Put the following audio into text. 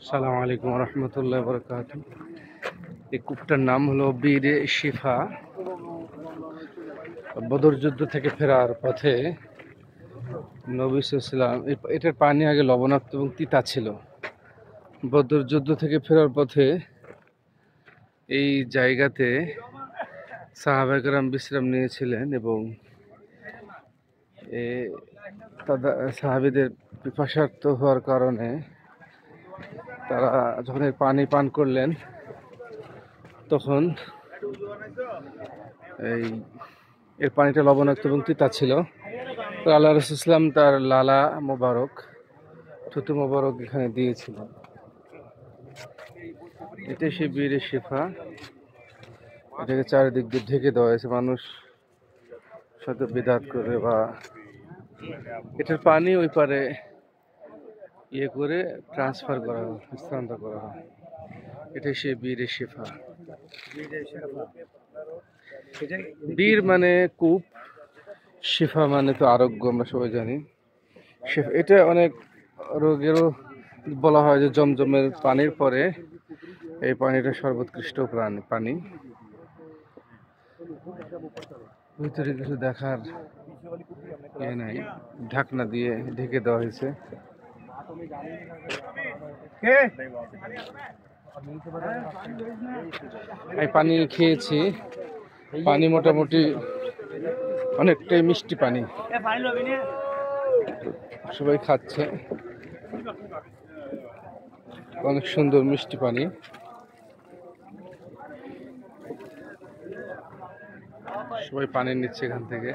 সালাম আলাইকুম রহমতুল্লাহ বরকাত। এই কূপটার নাম হলো বীর শিফা। বদর যুদ্ধ থেকে ফেরার পথে নবী সাল্লাল্লাহু আলাইহি ওয়াসাল্লাম, এটার পানি আগে লবণাক্ত এবং তিতা ছিল। বদর যুদ্ধ থেকে ফেরার পথে এই জায়গাতে সাহাবায়ে কেরাম বিশ্রাম নিয়েছিলেন এবং সাহাবীদের পিপাসার্ত হওয়ার কারণে তারা যখন এর পানি পান করলেন তখন এর পানিটা লবণাক্ত এবং তিতা ছিল। তো আল্লাহ রাসূল সাল্লাল্লাহু আলাইহি ওয়াসাল্লাম তার লালা মোবারক, থুতু মোবারক এখানে দিয়েছিলেন। এটাই সেই বীর শিফা। এটাকে চারিদিক দিয়ে ঢেকে দেওয়া হয়েছে, মানুষ সাথে বিদাত করে বা এটার পানি ওই পারে করে ট্রান্সফার করা হয়, স্থানান্তর করা হয়। এটাই সেই বীর শিফা। বীর মানে কূপ, শিফা মানে তো আরোগ্য, আমরা সবাই জানি। এটা অনেক রোগেরও বলা হয় যে জমজমের পানির পরে এই পানিটা সর্বোৎকৃষ্ট পানি। ভিতরে কিছু দেখার নাই, ঢাকনা দিয়ে ঢেকে দেওয়া হয়েছে। আমি পানি খেয়েছি, পানি মোটামুটি অনেকটাই মিষ্টি পানি, সবাই খাচ্ছে। অনেক সুন্দর মিষ্টি পানি। সবাই পানি নিচ্ছে এখান থেকে।